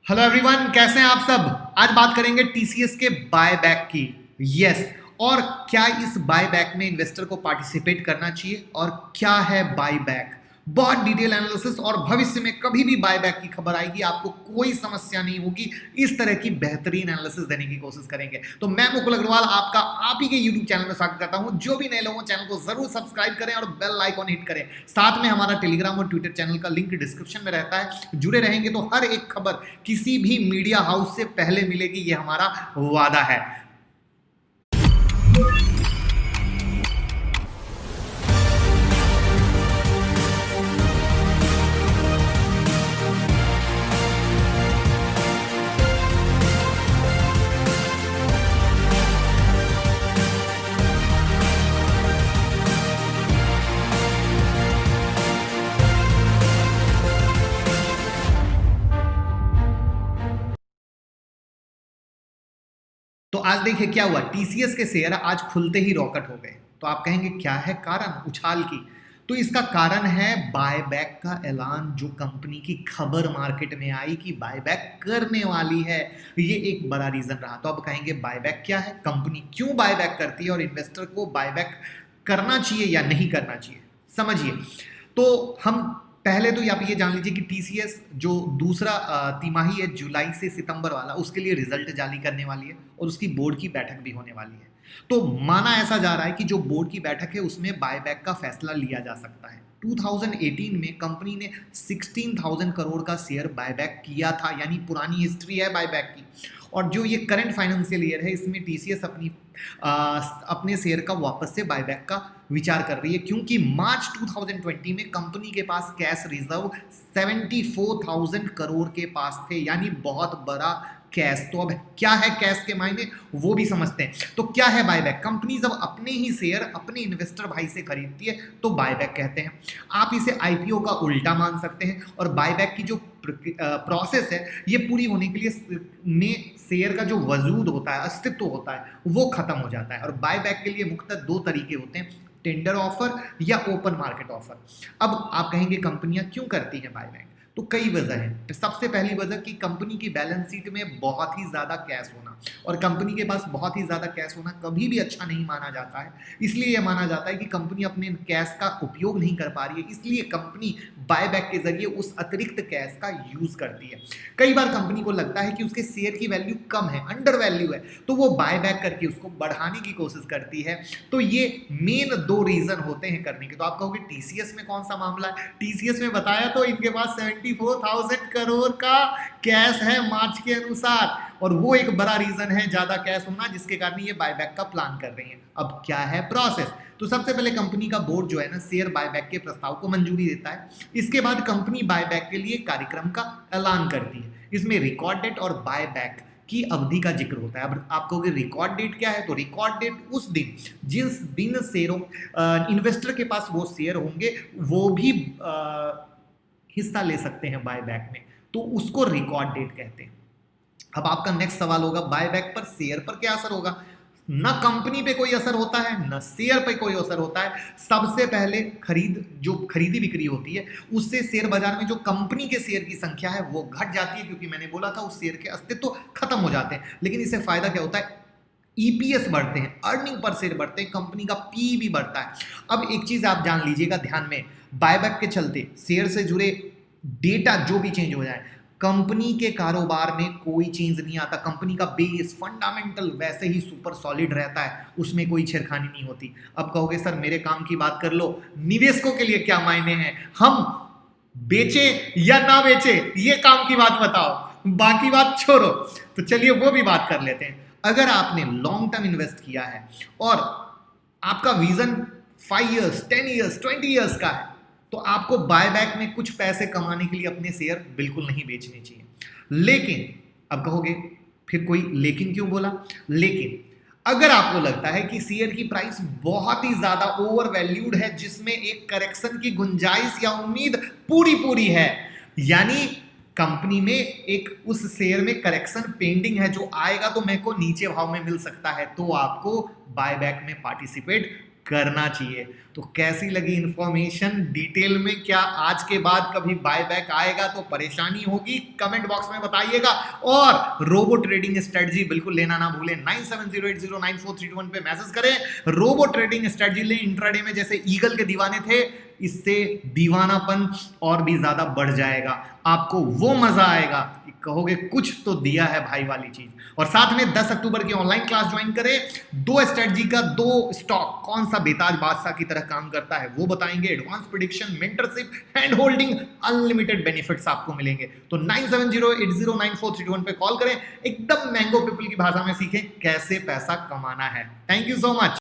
Hello everyone, कैसे हैं आप सब। आज बात करेंगे टीसीएस के बायबैक की। यस, और क्या इस बायबैक में इन्वेस्टर को पार्टिसिपेट करना चाहिए और क्या है बायबैक, बहुत डिटेल एनालिसिस। और भविष्य में कभी भी बायबैक की खबर आएगी आपको कोई समस्या नहीं होगी, इस तरह की बेहतरीन एनालिसिस देने की कोशिश करेंगे। तो मैं मुकुल अग्रवाल आपका आप ही के यूट्यूब चैनल में स्वागत करता हूं। जो भी नए लोगों चैनल को जरूर सब्सक्राइब करें और बेल आइकॉन हिट करें। साथ में हमारा टेलीग्राम और ट्विटर चैनल का लिंक डिस्क्रिप्शन में रहता है, जुड़े रहेंगे तो हर एक खबर किसी भी मीडिया हाउस से पहले मिलेगी, ये हमारा वादा है। तो आज देखिए क्या हुआ, टीसीएस के शेयर आज खुलते ही रॉकेट हो गए। तो आप कहेंगे क्या है कारण उछाल की। तो इसका कारण है बायबैक का ऐलान, जो कंपनी की खबर मार्केट में आई कि बायबैक करने वाली है। ये एक बड़ा रीजन रहा। तो अब कहेंगे बायबैक क्या है, कंपनी क्यों बायबैक करती है और इन्वेस्टर को बायबैक करना चाहिए या नहीं करना चाहिए, समझिए। तो हम पहले तो आप ये जान लीजिए कि टीसीएस जो दूसरा तिमाही है जुलाई से सितंबर वाला, उसके लिए रिजल्ट जारी करने वाली है और उसकी बोर्ड की बैठक भी होने वाली है। तो माना ऐसा जा रहा है कि जो बोर्ड की बैठक है उसमें बायबैक का फैसला लिया जा सकता है। 2018 में कंपनी ने 16,000 करोड़ का शेयर बायबैक किया था, यानी पुरानी हिस्ट्री है बायबैक की। और जो ये करंट फाइनेंशियल ईयर है इसमें टीसीएस अपने शेयर का वापस से बायबैक का विचार कर रही है, क्योंकि मार्च 2020 में कंपनी के पास कैश रिजर्व 74,000 करोड़ के पास थे, यानी बहुत बड़ा कैश। तो अब क्या है कैश के मायने, वो भी समझते हैं। तो क्या है बायबैक, कंपनी जब अपने ही शेयर अपने इन्वेस्टर भाई से खरीदती है तो बायबैक कहते हैं। आप इसे आईपीओ का उल्टा मान सकते हैं। और बायबैक की जो प्रोसेस है ये पूरी होने के लिए शेयर का जो वजूद होता है, अस्तित्व होता है, वो खत्म हो जाता है। और बायबैक के लिए मुख्यतः दो तरीके होते हैं, टेंडर ऑफर या ओपन मार्केट ऑफर। अब आप कहेंगे कंपनियां क्यों करती हैं बायबैक, तो कई वजह है। सबसे पहली वजह कि कंपनी की बैलेंस शीट में बहुत ही ज्यादा कैश होना, और कंपनी के पास बहुत ही ज्यादा कैश होना कभी भी अच्छा नहीं माना जाता है। इसलिए यह माना जाता है कि कंपनी अपने कैश का उपयोग नहीं कर पा रही है, इसलिए कंपनी बायबैक के जरिए उस अतिरिक्त कैश का यूज करती है। कई बार कंपनी को लगता है कि उसके शेयर की वैल्यू कम है, अंडर वैल्यू है, तो वो बायबैक करके उसको बढ़ाने की कोशिश करती है। तो ये मेन दो रीजन होते हैं करने के। तो आप कहोगे टीसीएस में कौन सा मामला है, टीसीएस में बताया तो इनके पास 74,000 करोड़ का कैश है मार्च के अनुसार, और वो एक बड़ा रीजन है ज्यादा कैश होना, जिसके कारण ये बायबैक का प्लान कर रही है। अब क्या है प्रोसेस, तो सबसे पहले कंपनी का बोर्ड जो है ना शेयर बायबैक के प्रस्ताव को मंजूरी देता है। इसके बाद कंपनी बायबैक के लिए कार्यक्रम का ऐलान करती है। इसमें रिकॉर्ड डेट और बायबैक की अवधि का जिक्र होता है। अब आप कहोगे रिकॉर्ड डेट क्या है, तो रिकॉर्ड डेट उस दिन जिस दिन शेयरों इन्वेस्टर के पास वो शेयर होंगे वो भी हिस्सा ले सकते हैं बायबैक में, तो उसको रिकॉर्ड डेट कहते हैं। अब आपका नेक्स्ट सवाल होगा बायबैक पर शेयर पर क्या असर होगा। ना कंपनी पे कोई असर होता है, ना शेयर पे कोई असर होता है। सबसे पहले जो खरीदी बिक्री होती है उससे शेयर बाजार में जो कंपनी के शेयर की संख्या है वो घट जाती है, क्योंकि मैंने बोला था उस शेयर के अस्तित्व खत्म हो जाते हैं। लेकिन इससे फायदा क्या होता है, ईपीएस बढ़ते हैं, अर्निंग पर शेयर बढ़ते हैं, कंपनी का पी भी बढ़ता है। अब एक चीज आप जान लीजिएगा ध्यान में, बायबैक के चलते शेयर से जुड़े डेटा जो भी चेंज हो जाए, कंपनी के कारोबार में कोई चेंज नहीं आता। कंपनी का बेस फंडामेंटल वैसे ही सुपर सॉलिड रहता है, उसमें कोई छेड़खानी नहीं होती। अब कहोगे सर मेरे काम की बात कर लो, निवेशकों के लिए क्या मायने हैं, हम बेचे या ना बेचे ये काम की बात बताओ, बाकी बात छोड़ो। तो चलिए वो भी बात कर लेते हैं। अगर आपने लॉन्ग टर्म इन्वेस्ट किया है और आपका विजन 5 इयर्स 10 इयर्स 20 इयर्स का है, तो आपको बायबैक में कुछ पैसे कमाने के लिए अपने शेयर बिल्कुल नहीं बेचने चाहिए। लेकिन अब कहोगे फिर कोई लेकिन क्यों बोला, लेकिन अगर आपको लगता है कि शेयर की प्राइस बहुत ही ज्यादा ओवर वैल्यूड है, जिसमें एक करेक्शन की गुंजाइश या उम्मीद पूरी है, यानी कंपनी में एक उस शेयर में करेक्शन पेंडिंग है, जो आएगा तो मेरे को नीचे भाव में मिल सकता है, तो आपको बायबैक में पार्टिसिपेट करना चाहिए। तो कैसी लगी इंफॉर्मेशन डिटेल में? क्या आज के बाद कभी बाय बैक आएगा तो परेशानी होगी? कमेंट बॉक्स में बताइएगा। और रोबो ट्रेडिंग स्ट्रेटजी बिल्कुल लेना ना भूलें। 9708094321 पे मैसेज करें, रोबो ट्रेडिंग स्ट्रेटजी लें इंट्राडे में। जैसे ईगल के दीवाने थे, इससे दीवानापन और भी ज्यादा बढ़ जाएगा। आपको वो मजा आएगा, कहोगे कुछ तो दिया है भाई वाली चीज। और साथ में 10 अक्टूबर की ऑनलाइन क्लास ज्वाइन करें। 2 स्ट्रेटजी का 2 स्टॉक कौन सा बेताज बादशाह की तरह काम करता है वो बताएंगे। Advance prediction, mentorship, hand holding, unlimited benefits आपको मिलेंगे। तो 9708094321 पे कॉल करें। एकदम मैंगो पीपल की भाषा में सीखें कैसे पैसा कमाना है। Thank you so much.